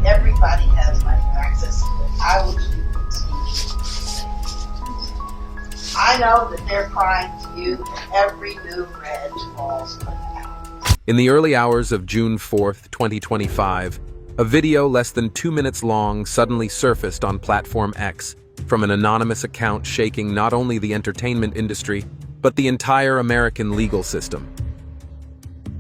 Everybody has life access to it. I will keep it. I know that they're crying to you that every new red falls put out. In the early hours of June 4th, 2025, a video less than 2 minutes long suddenly surfaced on Platform X from an anonymous account shaking not only the entertainment industry, but the entire American legal system.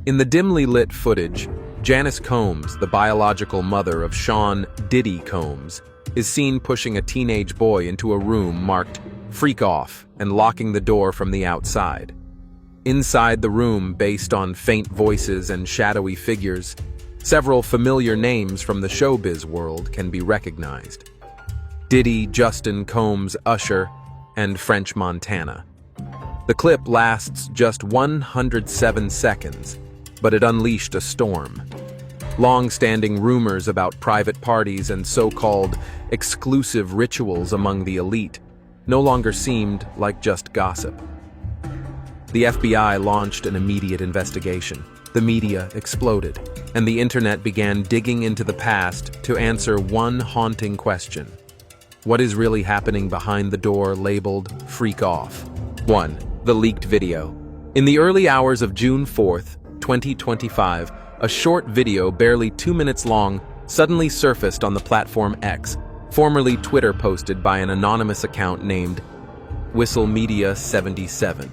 In the dimly lit footage, Janice Combs, the biological mother of Sean Diddy Combs, is seen pushing a teenage boy into a room marked "Freak Off" and locking the door from the outside. Inside the room, based on faint voices and shadowy figures, several familiar names from the showbiz world can be recognized: Diddy, Justin Combs, Usher, and French Montana. The clip lasts just 107 seconds, but it unleashed a storm. Long-standing rumors about private parties and so-called exclusive rituals among the elite no longer seemed like just gossip. The FBI launched an immediate investigation. The media exploded, and the internet began digging into the past to answer one haunting question: what is really happening behind the door labeled "Freak Off"? 1. The leaked video. In the early hours of June 4th, 2025, a short video barely 2 minutes long suddenly surfaced on the Platform X, formerly Twitter, posted by an anonymous account named WhistleMedia77.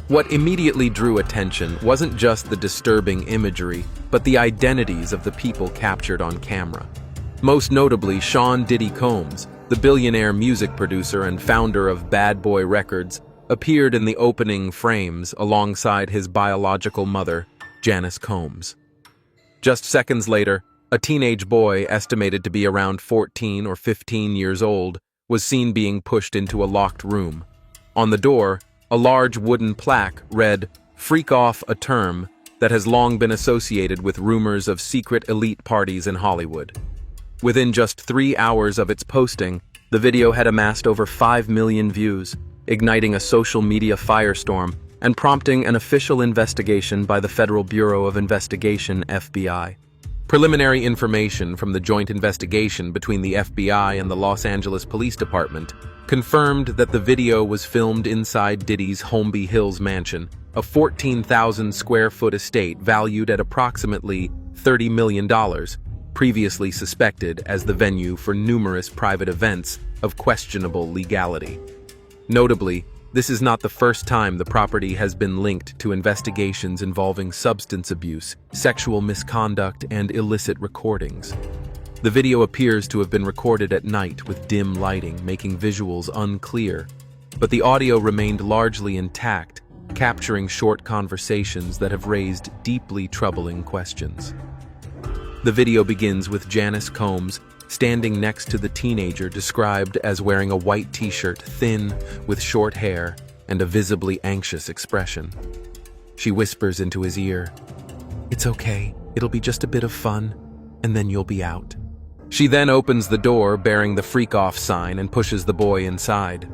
What immediately drew attention wasn't just the disturbing imagery, but the identities of the people captured on camera. Most notably, Sean Diddy Combs, the billionaire music producer and founder of Bad Boy Records, appeared in the opening frames alongside his biological mother, Janice Combs. Just seconds later, a teenage boy estimated to be around 14 or 15 years old was seen being pushed into a locked room. On the door, a large wooden plaque read, "Freak Off," a term that has long been associated with rumors of secret elite parties in Hollywood. Within just 3 hours of its posting, the video had amassed over 5 million views, igniting a social media firestorm and prompting an official investigation by the Federal Bureau of Investigation, FBI. Preliminary information from the joint investigation between the FBI and the Los Angeles Police Department confirmed that the video was filmed inside Diddy's Holmby Hills mansion, a 14,000 square foot estate valued at approximately $30 million, previously suspected as the venue for numerous private events of questionable legality. Notably, this is not the first time the property has been linked to investigations involving substance abuse, sexual misconduct, and illicit recordings. The video appears to have been recorded at night with dim lighting, making visuals unclear, but the audio remained largely intact, capturing short conversations that have raised deeply troubling questions. The video begins with Janice Combs standing next to the teenager described as wearing a white t-shirt, thin, with short hair, and a visibly anxious expression. She whispers into his ear, "It's okay, it'll be just a bit of fun, and then you'll be out." She then opens the door bearing the "Freak Off" sign and pushes the boy inside.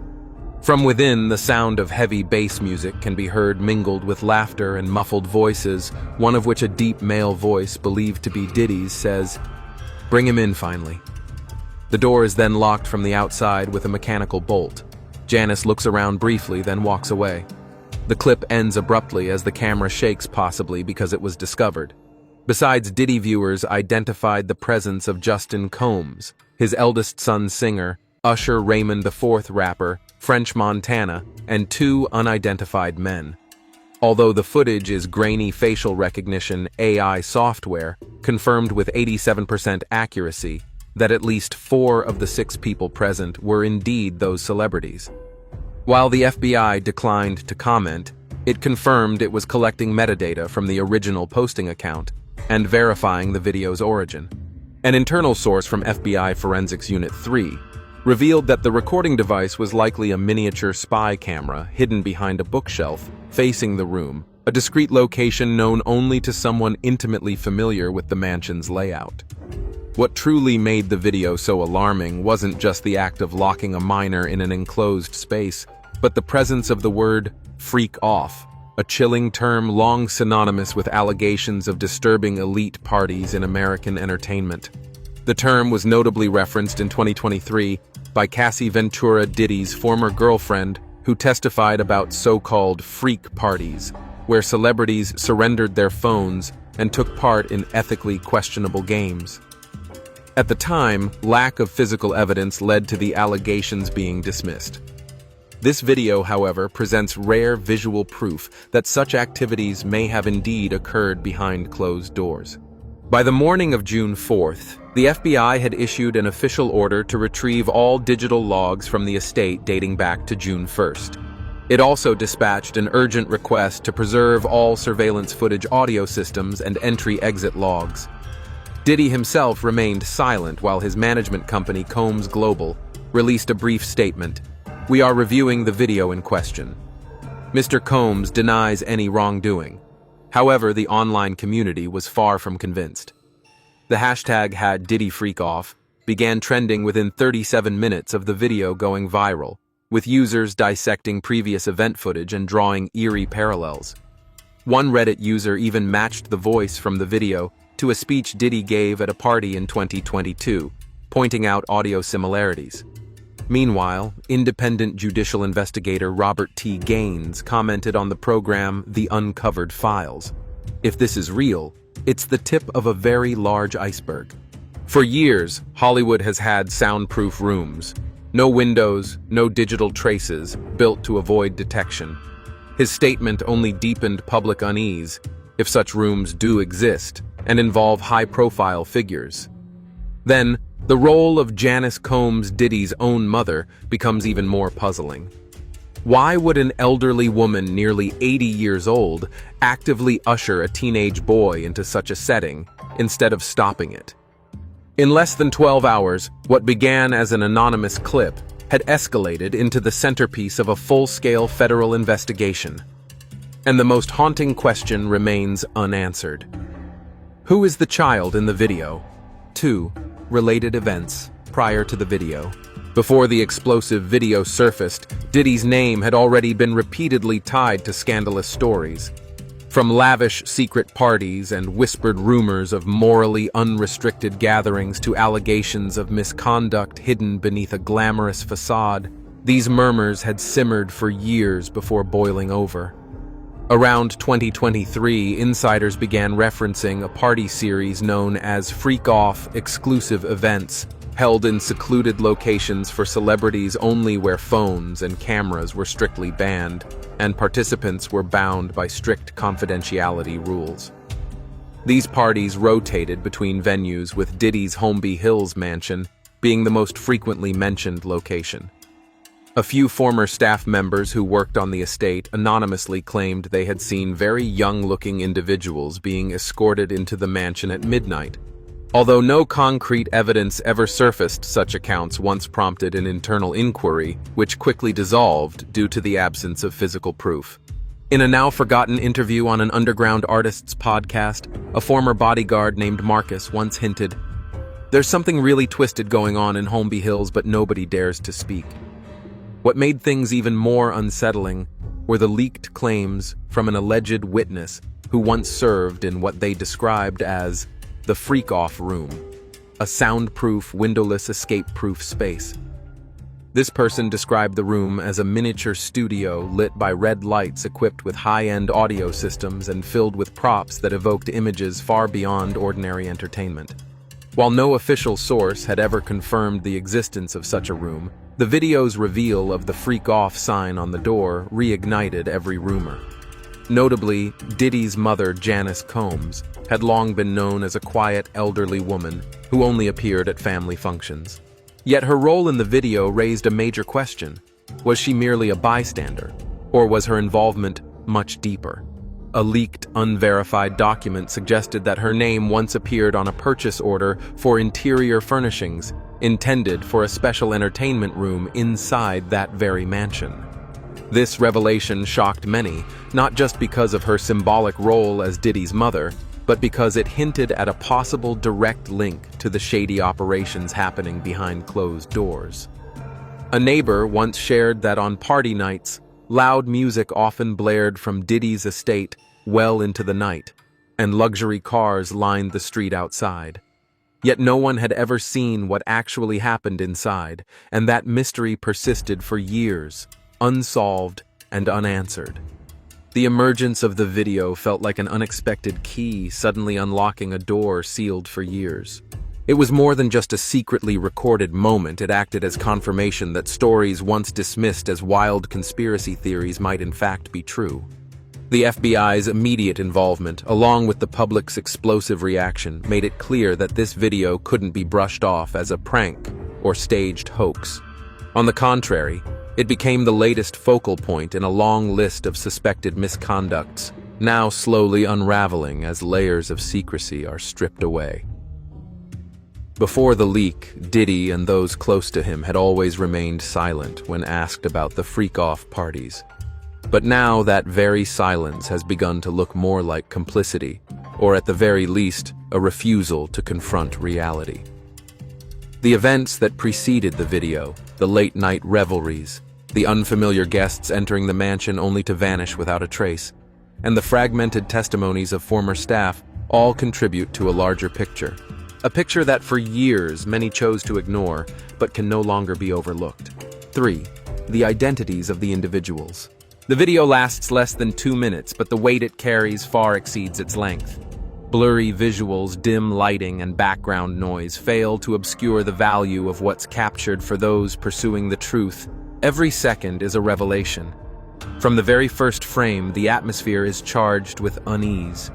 From within, the sound of heavy bass music can be heard mingled with laughter and muffled voices, one of which, a deep male voice believed to be Diddy's, says, "Bring him in finally." The door is then locked from the outside with a mechanical bolt. Janice looks around briefly, then walks away. The clip ends abruptly as the camera shakes, possibly because it was discovered. Besides Diddy, viewers identified the presence of Justin Combs, his eldest son singer, Usher Raymond IV rapper, French Montana, and 2 unidentified men. Although the footage is grainy facial recognition AI software, confirmed with 87% accuracy that at least 4 of the 6 people present were indeed those celebrities. While the FBI declined to comment, it confirmed it was collecting metadata from the original posting account and verifying the video's origin. An internal source from FBI Forensics Unit 3 revealed that the recording device was likely a miniature spy camera hidden behind a bookshelf facing the room, a discreet location known only to someone intimately familiar with the mansion's layout. What truly made the video so alarming wasn't just the act of locking a minor in an enclosed space, but the presence of the word "freak off," a chilling term long synonymous with allegations of disturbing elite parties in American entertainment. The term was notably referenced in 2023 by Cassie Ventura, Diddy's former girlfriend, who testified about so-called freak parties, where celebrities surrendered their phones and took part in ethically questionable games. At the time, lack of physical evidence led to the allegations being dismissed. This video, however, presents rare visual proof that such activities may have indeed occurred behind closed doors. By the morning of June 4th, the FBI had issued an official order to retrieve all digital logs from the estate dating back to June 1st. It also dispatched an urgent request to preserve all surveillance footage audio systems and entry-exit logs. Diddy himself remained silent while his management company, Combs Global, released a brief statement. "We are reviewing the video in question." Mr. Combs denies any wrongdoing. However, the online community was far from convinced. The hashtag #DiddyFreakOff began trending within 37 minutes of the video going viral, with users dissecting previous event footage and drawing eerie parallels. One Reddit user even matched the voice from the video to a speech Diddy gave at a party in 2022, pointing out audio similarities. Meanwhile, independent judicial investigator Robert T. Gaines commented on the program The Uncovered Files. If this is real, it's the tip of a very large iceberg. For years, Hollywood has had soundproof rooms. No windows, no digital traces, built to avoid detection. His statement only deepened public unease, if such rooms do exist, and involve high-profile figures. Then, the role of Janice Combs, Diddy's own mother, becomes even more puzzling. Why would an elderly woman nearly 80 years old actively usher a teenage boy into such a setting, instead of stopping it? In less than 12 hours, what began as an anonymous clip had escalated into the centerpiece of a full-scale federal investigation. And the most haunting question remains unanswered. Who is the child in the video? 2. Related events prior to the video. Before the explosive video surfaced, Diddy's name had already been repeatedly tied to scandalous stories. From lavish secret parties and whispered rumors of morally unrestricted gatherings to allegations of misconduct hidden beneath a glamorous facade, these murmurs had simmered for years before boiling over. Around 2023, insiders began referencing a party series known as Freak Off exclusive events, held in secluded locations for celebrities only where phones and cameras were strictly banned, and participants were bound by strict confidentiality rules. These parties rotated between venues, with Diddy's Holmby Hills mansion being the most frequently mentioned location. A few former staff members who worked on the estate anonymously claimed they had seen very young-looking individuals being escorted into the mansion at midnight. Although no concrete evidence ever surfaced, such accounts once prompted an internal inquiry, which quickly dissolved due to the absence of physical proof. In a now-forgotten interview on an underground artists podcast, a former bodyguard named Marcus once hinted, "There's something really twisted going on in Holmby Hills, but nobody dares to speak." What made things even more unsettling were the leaked claims from an alleged witness who once served in what they described as the freak-off room, a soundproof, windowless, escape-proof space. This person described the room as a miniature studio lit by red lights equipped with high-end audio systems and filled with props that evoked images far beyond ordinary entertainment. While no official source had ever confirmed the existence of such a room, the video's reveal of the Freak Off sign on the door reignited every rumor. Notably, Diddy's mother, Janice Combs, had long been known as a quiet, elderly woman who only appeared at family functions. Yet her role in the video raised a major question. Was she merely a bystander, or was her involvement much deeper? A leaked, unverified document suggested that her name once appeared on a purchase order for interior furnishings intended for a special entertainment room inside that very mansion. This revelation shocked many, not just because of her symbolic role as Diddy's mother, but because it hinted at a possible direct link to the shady operations happening behind closed doors. A neighbor once shared that on party nights, loud music often blared from Diddy's estate well into the night, and luxury cars lined the street outside. Yet no one had ever seen what actually happened inside, and that mystery persisted for years, unsolved and unanswered. The emergence of the video felt like an unexpected key suddenly unlocking a door sealed for years. It was more than just a secretly recorded moment. It acted as confirmation that stories once dismissed as wild conspiracy theories might in fact be true. The FBI's immediate involvement, along with the public's explosive reaction, made it clear that this video couldn't be brushed off as a prank or staged hoax. On the contrary, it became the latest focal point in a long list of suspected misconducts, now slowly unraveling as layers of secrecy are stripped away. Before the leak, Diddy and those close to him had always remained silent when asked about the freak-off parties. But now that very silence has begun to look more like complicity, or at the very least, a refusal to confront reality. The events that preceded the video, the late-night revelries, the unfamiliar guests entering the mansion only to vanish without a trace, and the fragmented testimonies of former staff all contribute to a larger picture. A picture that for years many chose to ignore, but can no longer be overlooked. 3. The identities of the individuals. The video lasts less than 2 minutes, but the weight it carries far exceeds its length. Blurry visuals, dim lighting, and background noise fail to obscure the value of what's captured for those pursuing the truth. Every second is a revelation. From the very first frame, the atmosphere is charged with unease.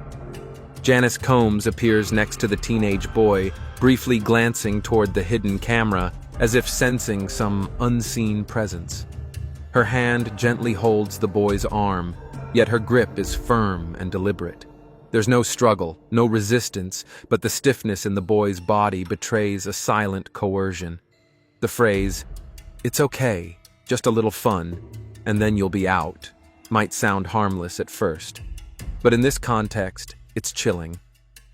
Janice Combs appears next to the teenage boy, briefly glancing toward the hidden camera, as if sensing some unseen presence. Her hand gently holds the boy's arm, yet her grip is firm and deliberate. There's no struggle, no resistance, but the stiffness in the boy's body betrays a silent coercion. The phrase, "It's okay, just a little fun, and then you'll be out," might sound harmless at first. But in this context, it's chilling.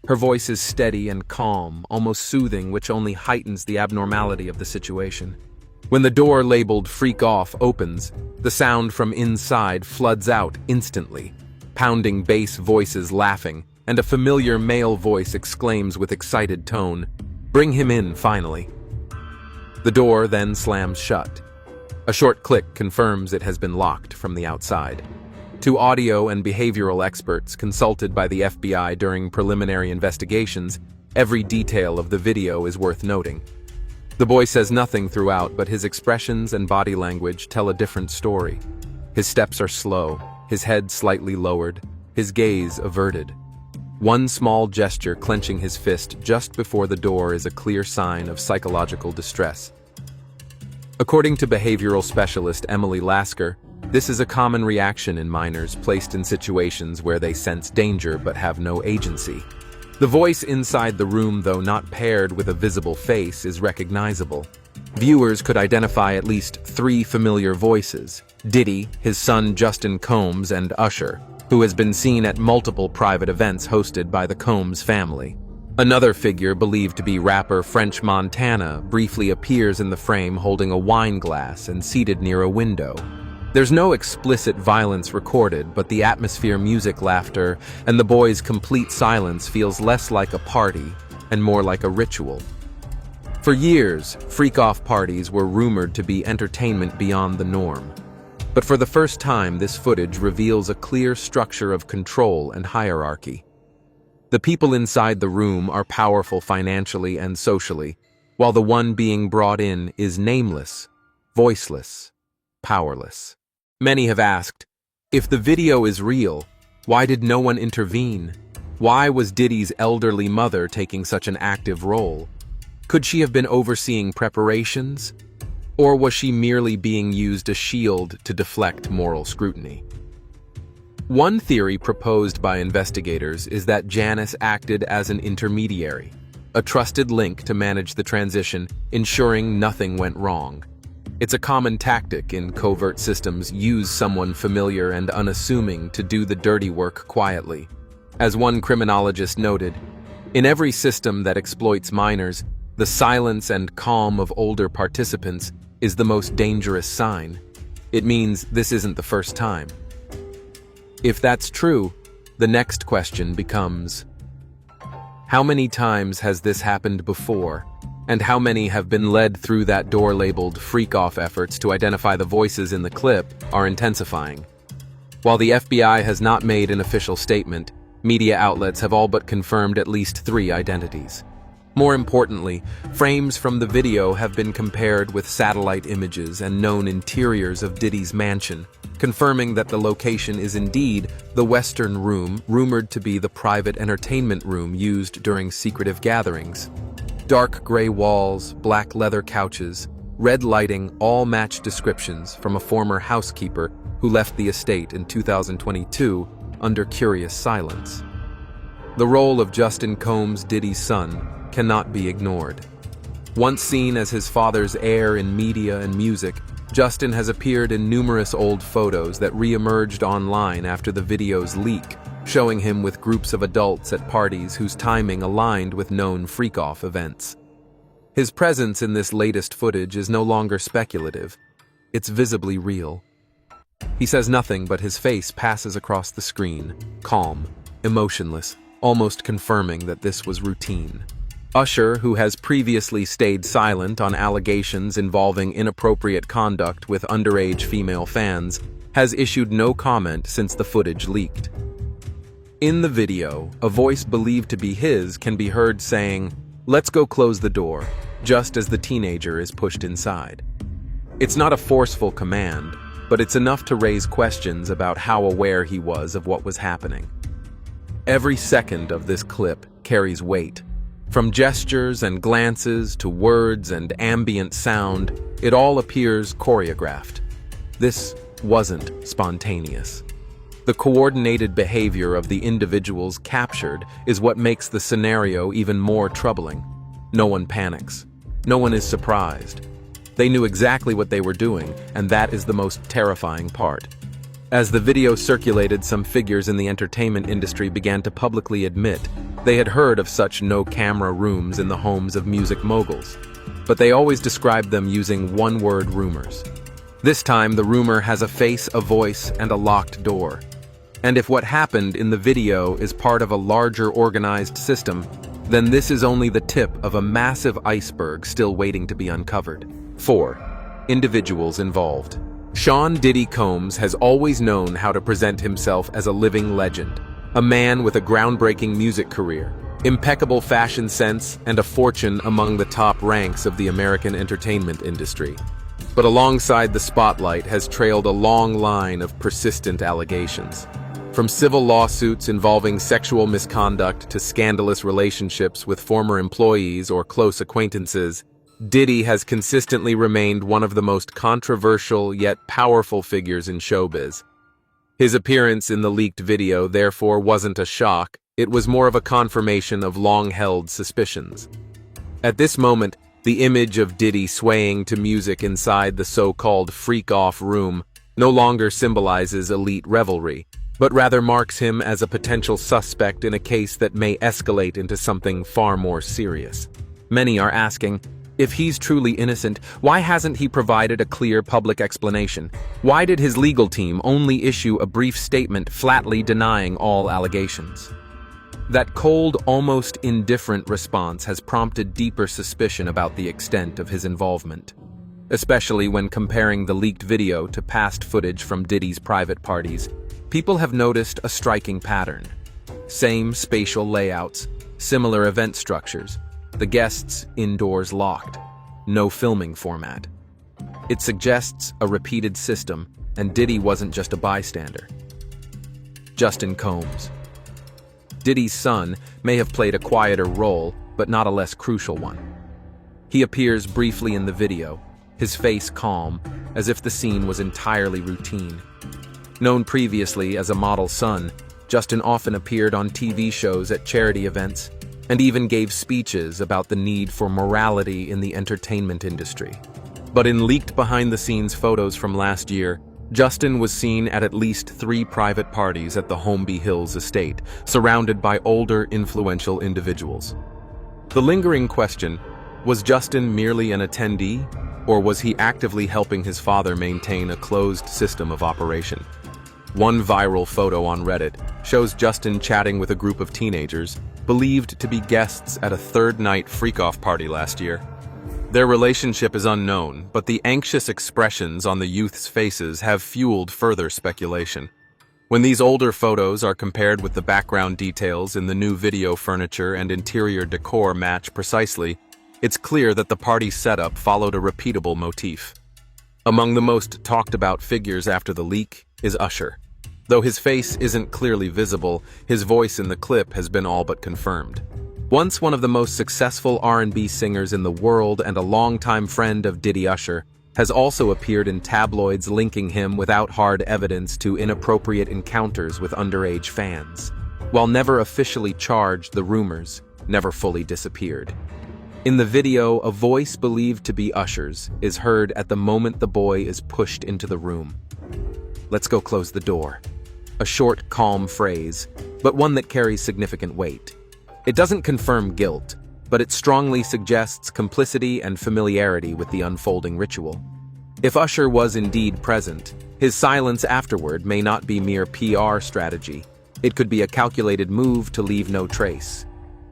Her voice is steady and calm, almost soothing, which only heightens the abnormality of the situation. When the door labeled "Freak Off" opens, the sound from inside floods out instantly. Pounding bass voices laughing, and a familiar male voice exclaims with excited tone, "Bring him in, finally." The door then slams shut. A short click confirms it has been locked from the outside. To audio and behavioral experts consulted by the FBI during preliminary investigations, every detail of the video is worth noting. The boy says nothing throughout, but his expressions and body language tell a different story. His steps are slow, his head slightly lowered, his gaze averted. One small gesture clenching his fist just before the door is a clear sign of psychological distress. According to behavioral specialist Emily Lasker, this is a common reaction in minors placed in situations where they sense danger but have no agency. The voice inside the room, though not paired with a visible face, is recognizable. Viewers could identify at least 3 familiar voices: Diddy, his son Justin Combs, and Usher, who has been seen at multiple private events hosted by the Combs family. Another figure, believed to be rapper French Montana, briefly appears in the frame holding a wine glass and seated near a window. There's no explicit violence recorded, but the atmosphere, music, laughter, and the boy's complete silence feels less like a party and more like a ritual. For years, freak-off parties were rumored to be entertainment beyond the norm. But for the first time, this footage reveals a clear structure of control and hierarchy. The people inside the room are powerful financially and socially, while the one being brought in is nameless, voiceless, powerless. Many have asked, if the video is real, why did no one intervene? Why was Diddy's elderly mother taking such an active role? Could she have been overseeing preparations? Or was she merely being used as a shield to deflect moral scrutiny? One theory proposed by investigators is that Janice acted as an intermediary, a trusted link to manage the transition, ensuring nothing went wrong. It's a common tactic in covert systems: use someone familiar and unassuming to do the dirty work quietly. As one criminologist noted, in every system that exploits minors, the silence and calm of older participants is the most dangerous sign. It means this isn't the first time. If that's true, the next question becomes, How many times has this happened before? And how many have been led through that door labeled freak-off efforts to identify the voices in the clip are intensifying? While the FBI has not made an official statement, media outlets have all but confirmed at least 3 identities. More importantly, frames from the video have been compared with satellite images and known interiors of Diddy's mansion, confirming that the location is indeed the Western Room, rumored to be the private entertainment room used during secretive gatherings. Dark gray walls, black leather couches, red lighting all match descriptions from a former housekeeper who left the estate in 2022 under curious silence. The role of Justin Combs, Diddy's son, cannot be ignored. Once seen as his father's heir in media and music, Justin has appeared in numerous old photos that re-emerged online after the video's leak, showing him with groups of adults at parties whose timing aligned with known freak-off events. His presence in this latest footage is no longer speculative. It's visibly real. He says nothing, but his face passes across the screen, calm, emotionless, almost confirming that this was routine. Usher, who has previously stayed silent on allegations involving inappropriate conduct with underage female fans, has issued no comment since the footage leaked. In the video, a voice believed to be his can be heard saying, "Let's go close the door," just as the teenager is pushed inside. It's not a forceful command, but it's enough to raise questions about how aware he was of what was happening. Every second of this clip carries weight. From gestures and glances to words and ambient sound, it all appears choreographed. This wasn't spontaneous. The coordinated behavior of the individuals captured is what makes the scenario even more troubling. No one panics. No one is surprised. They knew exactly what they were doing, and that is the most terrifying part. As the video circulated, some figures in the entertainment industry began to publicly admit they had heard of such no-camera rooms in the homes of music moguls, but they always described them using one-word rumors. This time, the rumor has a face, a voice, and a locked door. And if what happened in the video is part of a larger organized system, then this is only the tip of a massive iceberg still waiting to be uncovered. 4. Individuals involved. Sean Diddy Combs has always known how to present himself as a living legend, a man with a groundbreaking music career, impeccable fashion sense, and a fortune among the top ranks of the American entertainment industry. But alongside the spotlight has trailed a long line of persistent allegations. From civil lawsuits involving sexual misconduct to scandalous relationships with former employees or close acquaintances, Diddy has consistently remained one of the most controversial yet powerful figures in showbiz. His appearance in the leaked video therefore wasn't a shock, it was more of a confirmation of long-held suspicions. At this moment, the image of Diddy swaying to music inside the so-called freak-off room no longer symbolizes elite revelry, but rather marks him as a potential suspect in a case that may escalate into something far more serious. Many are asking, if he's truly innocent, why hasn't he provided a clear public explanation? Why did his legal team only issue a brief statement flatly denying all allegations? That cold, almost indifferent response has prompted deeper suspicion about the extent of his involvement, especially when comparing the leaked video to past footage from Diddy's private parties. People have noticed a striking pattern. Same spatial layouts, similar event structures, the guests indoors locked, no filming format. It suggests a repeated system, and Diddy wasn't just a bystander. Justin Combs. Diddy's son may have played a quieter role, but not a less crucial one. He appears briefly in the video, his face calm, as if the scene was entirely routine. Known previously as a model son, Justin often appeared on TV shows at charity events, and even gave speeches about the need for morality in the entertainment industry. But in leaked behind-the-scenes photos from last year, Justin was seen at least 3 private parties at the Holmby Hills estate, surrounded by older, influential individuals. The lingering question, was Justin merely an attendee, or was he actively helping his father maintain a closed system of operation? One viral photo on Reddit shows Justin chatting with a group of teenagers, believed to be guests at a third-night freak-off party last year. Their relationship is unknown, but the anxious expressions on the youth's faces have fueled further speculation. When these older photos are compared with the background details in the new video, furniture and interior decor match precisely, it's clear that the party setup followed a repeatable motif. Among the most talked-about figures after the leak is Usher. Though his face isn't clearly visible, his voice in the clip has been all but confirmed. Once one of the most successful R&B singers in the world and a longtime friend of Diddy, Usher has also appeared in tabloids linking him without hard evidence to inappropriate encounters with underage fans. While never officially charged, the rumors never fully disappeared. In the video, a voice believed to be Usher's is heard at the moment the boy is pushed into the room. "Let's go close the door." A short, calm phrase, but one that carries significant weight. It doesn't confirm guilt, but it strongly suggests complicity and familiarity with the unfolding ritual. If Usher was indeed present, his silence afterward may not be mere PR strategy. It could be a calculated move to leave no trace.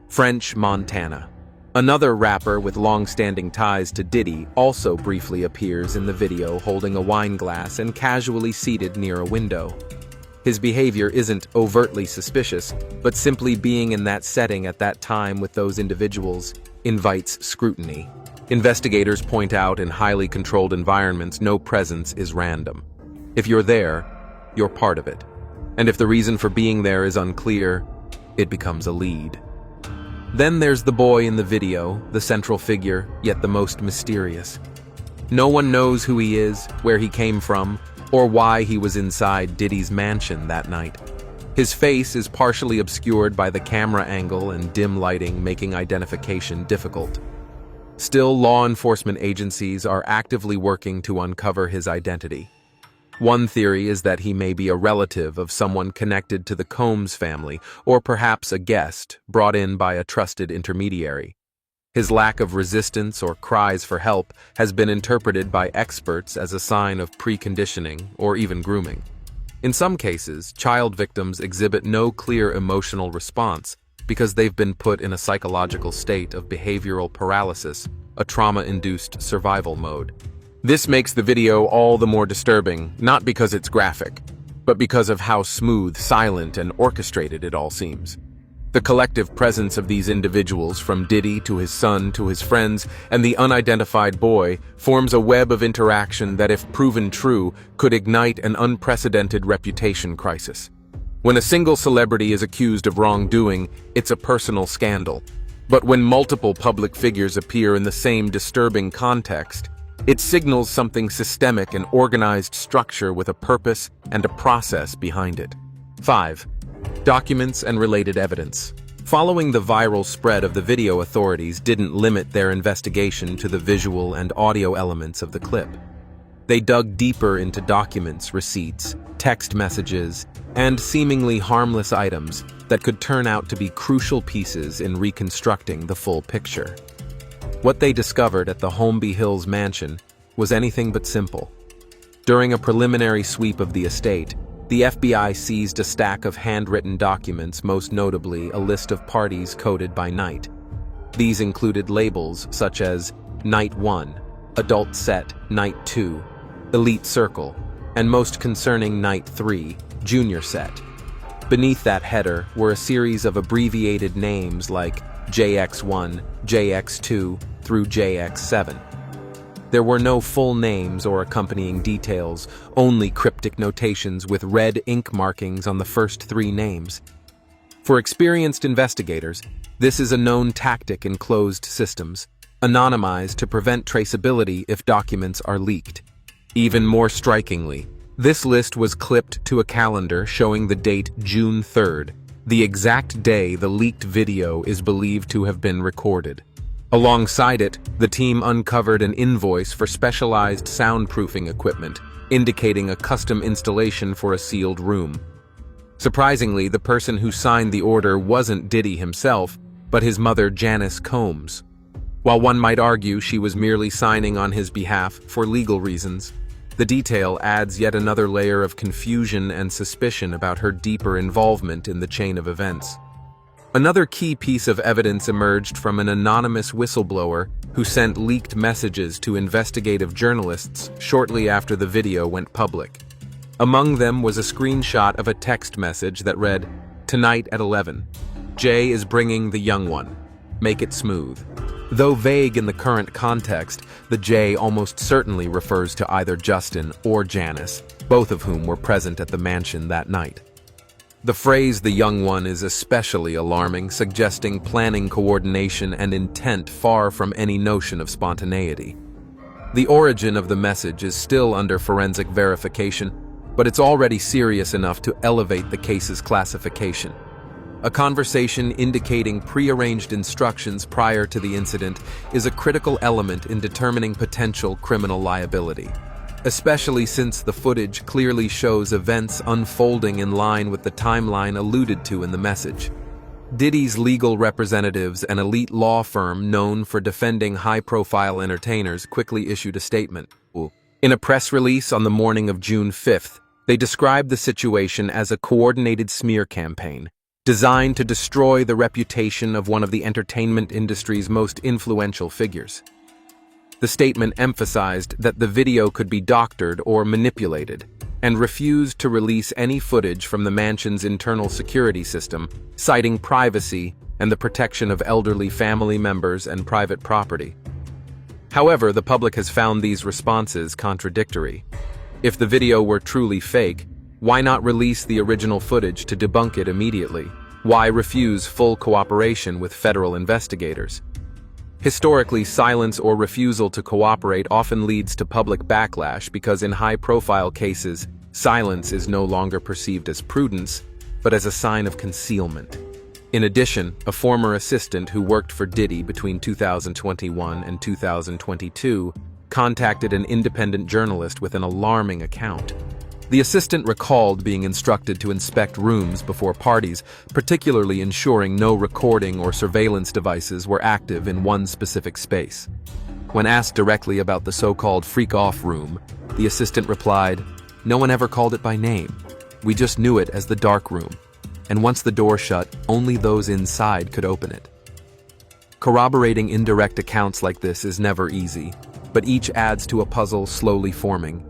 French Montana. Another rapper with long-standing ties to Diddy also briefly appears in the video holding a wine glass and casually seated near a window. His behavior isn't overtly suspicious, but simply being in that setting at that time with those individuals invites scrutiny. Investigators point out in highly controlled environments, no presence is random. If you're there, you're part of it. And if the reason for being there is unclear, it becomes a lead. Then there's the boy in the video, the central figure, yet the most mysterious. No one knows who he is, where he came from, or why he was inside Diddy's mansion that night. His face is partially obscured by the camera angle and dim lighting, making identification difficult. Still, law enforcement agencies are actively working to uncover his identity. One theory is that he may be a relative of someone connected to the Combs family, or perhaps a guest brought in by a trusted intermediary. His lack of resistance or cries for help has been interpreted by experts as a sign of preconditioning or even grooming. In some cases, child victims exhibit no clear emotional response because they've been put in a psychological state of behavioral paralysis, a trauma-induced survival mode. This makes the video all the more disturbing, not because it's graphic, but because of how smooth, silent, and orchestrated it all seems. The collective presence of these individuals, from Diddy to his son to his friends and the unidentified boy, forms a web of interaction that, if proven true, could ignite an unprecedented reputation crisis. When a single celebrity is accused of wrongdoing, it's a personal scandal. But when multiple public figures appear in the same disturbing context, it signals something systemic, an organized structure with a purpose and a process behind it. 5. Documents and related evidence. Following the viral spread of the video, authorities didn't limit their investigation to the visual and audio elements of the clip. They dug deeper into documents, receipts, text messages, and seemingly harmless items that could turn out to be crucial pieces in reconstructing the full picture. What they discovered at the Holmby Hills mansion was anything but simple. During a preliminary sweep of the estate, the FBI seized a stack of handwritten documents, most notably a list of parties coded by night. These included labels such as Night 1, Adult Set, Night 2, Elite Circle, and most concerning Night 3, Junior Set. Beneath that header were a series of abbreviated names like JX1, JX2, through JX7. There were no full names or accompanying details, only cryptic notations with red ink markings on the first 3 names. For experienced investigators, this is a known tactic in closed systems, anonymized to prevent traceability if documents are leaked. Even more strikingly, this list was clipped to a calendar showing the date June 3rd, the exact day the leaked video is believed to have been recorded. Alongside it, the team uncovered an invoice for specialized soundproofing equipment, indicating a custom installation for a sealed room. Surprisingly, the person who signed the order wasn't Diddy himself, but his mother, Janice Combs. While one might argue she was merely signing on his behalf for legal reasons, The detail adds yet another layer of confusion and suspicion about her deeper involvement in the chain of events. Another key piece of evidence emerged from an anonymous whistleblower who sent leaked messages to investigative journalists shortly after the video went public. Among them was a screenshot of a text message that read, "Tonight at 11. Jay is bringing the young one. Make it smooth." Though vague in the current context, the J almost certainly refers to either Justin or Janice, both of whom were present at the mansion that night. The phrase "the young one" is especially alarming, suggesting planning, coordination, and intent far from any notion of spontaneity. The origin of the message is still under forensic verification, but it's already serious enough to elevate the case's classification. A conversation indicating prearranged instructions prior to the incident is a critical element in determining potential criminal liability, especially since the footage clearly shows events unfolding in line with the timeline alluded to in the message. Diddy's legal representatives, an elite law firm known for defending high-profile entertainers, quickly issued a statement. In a press release on the morning of June 5th, they described the situation as a coordinated smear campaign, designed to destroy the reputation of one of the entertainment industry's most influential figures. The statement emphasized that the video could be doctored or manipulated, and refused to release any footage from the mansion's internal security system, citing privacy and the protection of elderly family members and private property. However, the public has found these responses contradictory. If the video were truly fake, why not release the original footage to debunk it immediately? Why refuse full cooperation with federal investigators? Historically, silence or refusal to cooperate often leads to public backlash because in high-profile cases, silence is no longer perceived as prudence, but as a sign of concealment. In addition, a former assistant who worked for Diddy between 2021 and 2022 contacted an independent journalist with an alarming account. The assistant recalled being instructed to inspect rooms before parties, particularly ensuring no recording or surveillance devices were active in one specific space. When asked directly about the so-called freak-off room, the assistant replied, "No one ever called it by name. We just knew it as the dark room. And once the door shut, only those inside could open it." Corroborating indirect accounts like this is never easy, but each adds to a puzzle slowly forming.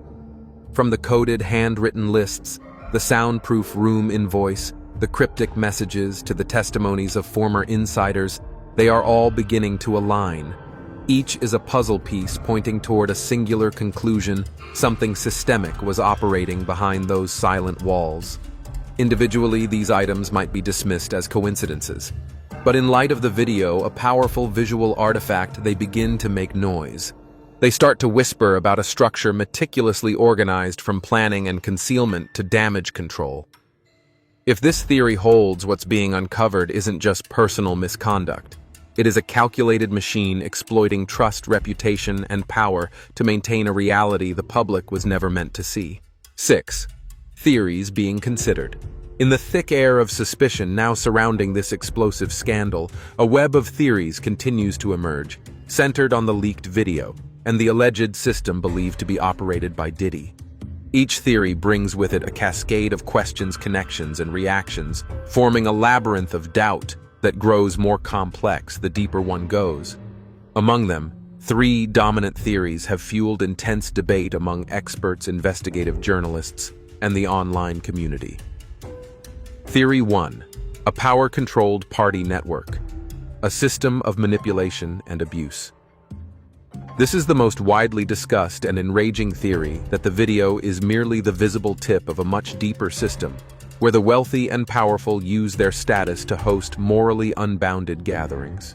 From the coded handwritten lists, the soundproof room invoice, the cryptic messages to the testimonies of former insiders, they are all beginning to align. Each is a puzzle piece pointing toward a singular conclusion: something systemic was operating behind those silent walls. Individually, these items might be dismissed as coincidences. But in light of the video, a powerful visual artifact, they begin to make noise. They start to whisper about a structure meticulously organized from planning and concealment to damage control. If this theory holds, what's being uncovered isn't just personal misconduct. It is a calculated machine exploiting trust, reputation, and power to maintain a reality the public was never meant to see. 6. Theories being considered. In the thick air of suspicion now surrounding this explosive scandal, a web of theories continues to emerge, centered on the leaked video and the alleged system believed to be operated by Diddy. Each theory brings with it a cascade of questions, connections, and reactions, forming a labyrinth of doubt that grows more complex the deeper one goes. Among them, 3 dominant theories have fueled intense debate among experts, investigative journalists, and the online community. Theory 1. A power-controlled party network. A system of manipulation and abuse. This is the most widely discussed and enraging theory, that the video is merely the visible tip of a much deeper system, where the wealthy and powerful use their status to host morally unbounded gatherings.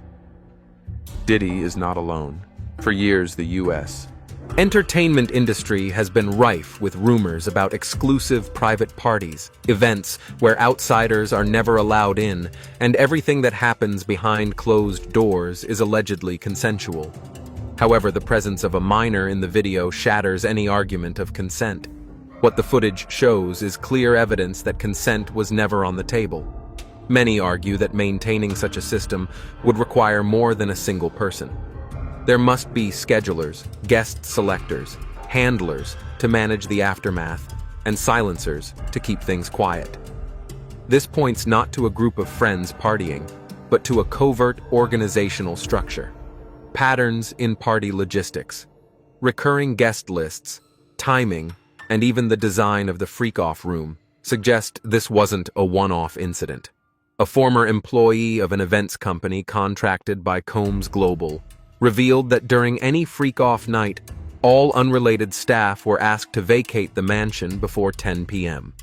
Diddy is not alone. For years, the U.S. entertainment industry has been rife with rumors about exclusive private parties, events where outsiders are never allowed in, and everything that happens behind closed doors is allegedly consensual. However, the presence of a minor in the video shatters any argument of consent. What the footage shows is clear evidence that consent was never on the table. Many argue that maintaining such a system would require more than a single person. There must be schedulers, guest selectors, handlers to manage the aftermath, and silencers to keep things quiet. This points not to a group of friends partying, but to a covert organizational structure. Patterns in party logistics, recurring guest lists, timing, and even the design of the freak-off room suggest this wasn't a one-off incident. A former employee of an events company contracted by Combs Global revealed that during any freak-off night, all unrelated staff were asked to vacate the mansion before 10 p.m.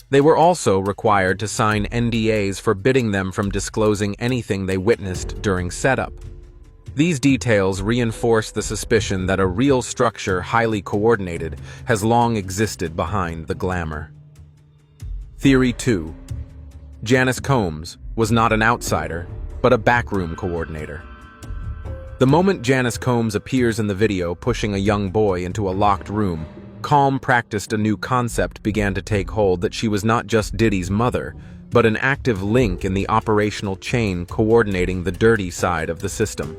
They were also required to sign NDAs forbidding them from disclosing anything they witnessed during setup. These details reinforce the suspicion that a real structure, highly coordinated, has long existed behind the glamour. Theory 2. Janice Combs was not an outsider, but a backroom coordinator. The moment Janice Combs appears in the video pushing a young boy into a locked room, calm practiced a new concept began to take hold that she was not just Diddy's mother, but an active link in the operational chain coordinating the dirty side of the system.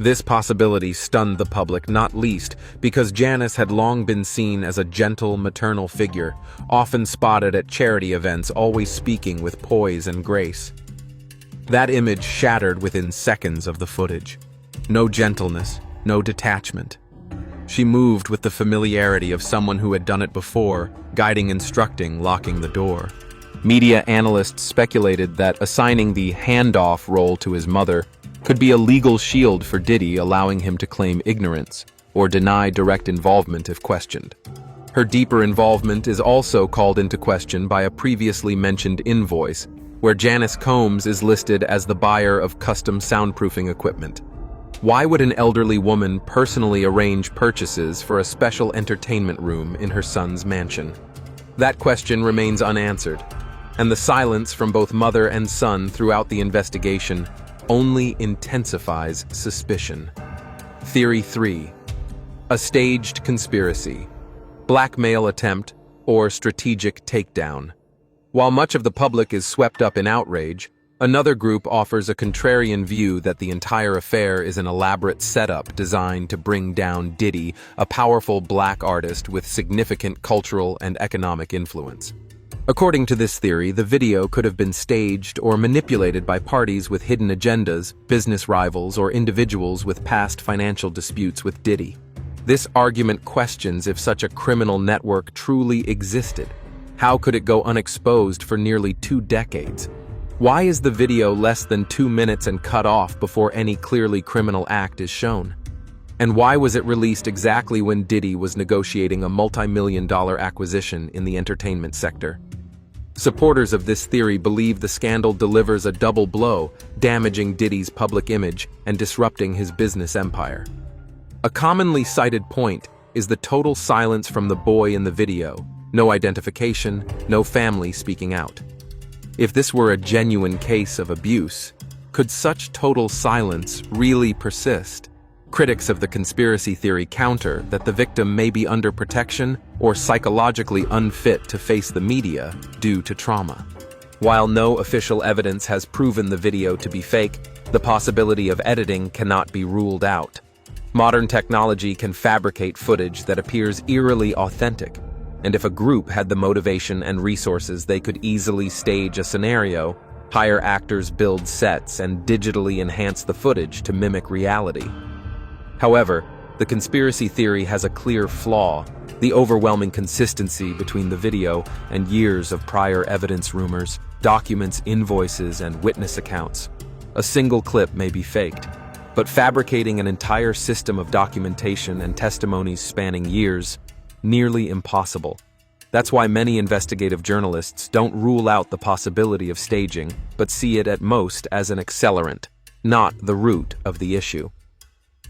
This possibility stunned the public, not least because Janice had long been seen as a gentle maternal figure, often spotted at charity events, always speaking with poise and grace. That image shattered within seconds of the footage. No gentleness, no detachment. She moved with the familiarity of someone who had done it before, guiding, instructing, locking the door. Media analysts speculated that assigning the handoff role to his mother could be a legal shield for Diddy, allowing him to claim ignorance or deny direct involvement if questioned. Her deeper involvement is also called into question by a previously mentioned invoice, where Janice Combs is listed as the buyer of custom soundproofing equipment. Why would an elderly woman personally arrange purchases for a special entertainment room in her son's mansion? That question remains unanswered, and the silence from both mother and son throughout the investigation only intensifies suspicion. Theory 3. A staged conspiracy, blackmail attempt, or strategic takedown. While much of the public is swept up in outrage, another group offers a contrarian view that the entire affair is an elaborate setup designed to bring down Diddy, a powerful black artist with significant cultural and economic influence. According to this theory, the video could have been staged or manipulated by parties with hidden agendas, business rivals, or individuals with past financial disputes with Diddy. This argument questions if such a criminal network truly existed. How could it go unexposed for nearly 2 decades? Why is the video less than 2 minutes and cut off before any clearly criminal act is shown? And why was it released exactly when Diddy was negotiating a multi-million-dollar acquisition in the entertainment sector? Supporters of this theory believe the scandal delivers a double blow, damaging Diddy's public image and disrupting his business empire. A commonly cited point is the total silence from the boy in the video. No identification, no family speaking out. If this were a genuine case of abuse, could such total silence really persist? Critics of the conspiracy theory counter that the victim may be under protection or psychologically unfit to face the media due to trauma. While no official evidence has proven the video to be fake, the possibility of editing cannot be ruled out. Modern technology can fabricate footage that appears eerily authentic, and if a group had the motivation and resources, they could easily stage a scenario, hire actors, build sets, and digitally enhance the footage to mimic reality. However, the conspiracy theory has a clear flaw: the overwhelming consistency between the video and years of prior evidence, rumors, documents, invoices, and witness accounts. A single clip may be faked, but fabricating an entire system of documentation and testimonies spanning years, nearly impossible. That's why many investigative journalists don't rule out the possibility of staging, but see it at most as an accelerant, not the root of the issue.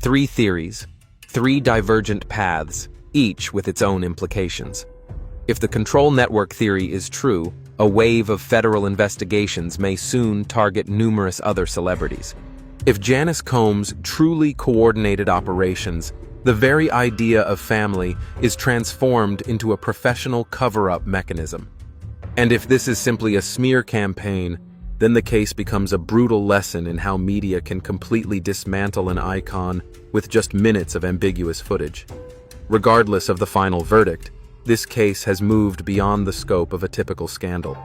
3 theories, 3 divergent paths, each with its own implications. If the control network theory is true, a wave of federal investigations may soon target numerous other celebrities. If Janice Combs truly coordinated operations, the very idea of family is transformed into a professional cover-up mechanism. And if this is simply a smear campaign, then the case becomes a brutal lesson in how media can completely dismantle an icon with just minutes of ambiguous footage. Regardless of the final verdict, this case has moved beyond the scope of a typical scandal.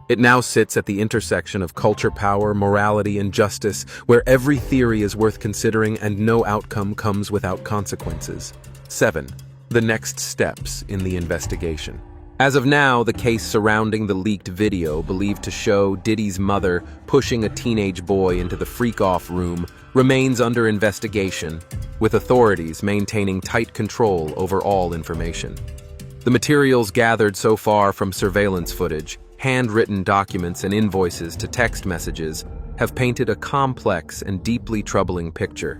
It now sits at the intersection of culture, power, morality, and justice, where every theory is worth considering and no outcome comes without consequences. 7. The next steps in the investigation. As of now, the case surrounding the leaked video believed to show Diddy's mother pushing a teenage boy into the freak-off room remains under investigation, with authorities maintaining tight control over all information. The materials gathered so far from surveillance footage, handwritten documents and invoices to text messages have painted a complex and deeply troubling picture.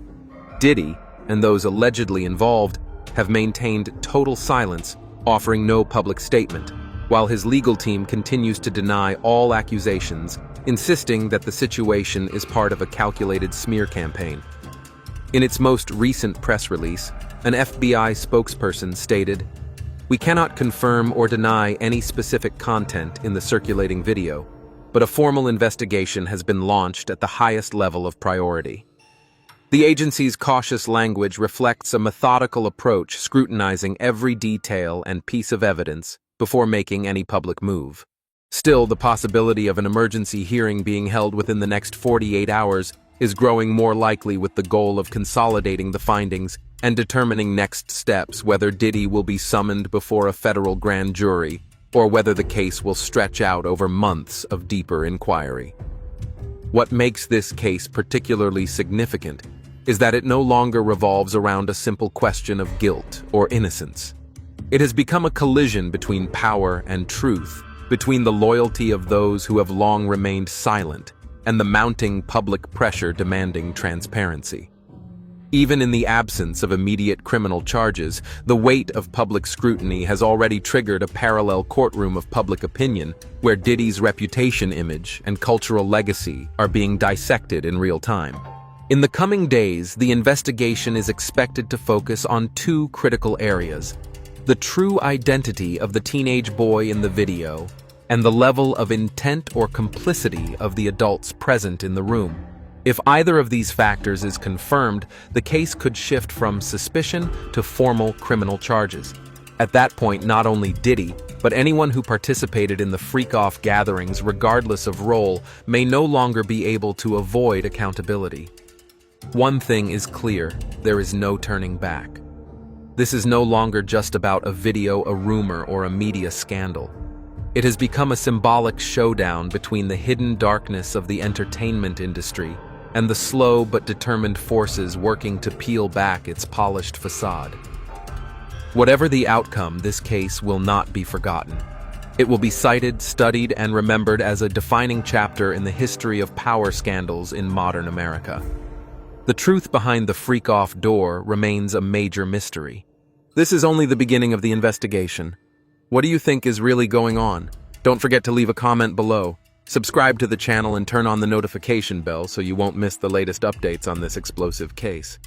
Diddy, and those allegedly involved, have maintained total silence, offering no public statement, while his legal team continues to deny all accusations, insisting that the situation is part of a calculated smear campaign. In its most recent press release, an FBI spokesperson stated, "We cannot confirm or deny any specific content in the circulating video, but a formal investigation has been launched at the highest level of priority." The agency's cautious language reflects a methodical approach, scrutinizing every detail and piece of evidence before making any public move. Still, the possibility of an emergency hearing being held within the next 48 hours is growing more likely, with the goal of consolidating the findings and determining next steps, whether Diddy will be summoned before a federal grand jury or whether the case will stretch out over months of deeper inquiry. What makes this case particularly significant is that it no longer revolves around a simple question of guilt or innocence. It has become a collision between power and truth, between the loyalty of those who have long remained silent and the mounting public pressure demanding transparency. Even in the absence of immediate criminal charges, the weight of public scrutiny has already triggered a parallel courtroom of public opinion, where Diddy's reputation, image, and cultural legacy are being dissected in real time. In the coming days, the investigation is expected to focus on two critical areas: the true identity of the teenage boy in the video and the level of intent or complicity of the adults present in the room. If either of these factors is confirmed, the case could shift from suspicion to formal criminal charges. At that point, not only Diddy, but anyone who participated in the freak-off gatherings, regardless of role, may no longer be able to avoid accountability. One thing is clear: there is no turning back. This is no longer just about a video, a rumor, or a media scandal. It has become a symbolic showdown between the hidden darkness of the entertainment industry and the slow but determined forces working to peel back its polished facade. Whatever the outcome, this case will not be forgotten. It will be cited, studied, and remembered as a defining chapter in the history of power scandals in modern America. The truth behind the freak-off door remains a major mystery. This is only the beginning of the investigation. What do you think is really going on? Don't forget to leave a comment below. Subscribe to the channel and turn on the notification bell so you won't miss the latest updates on this explosive case.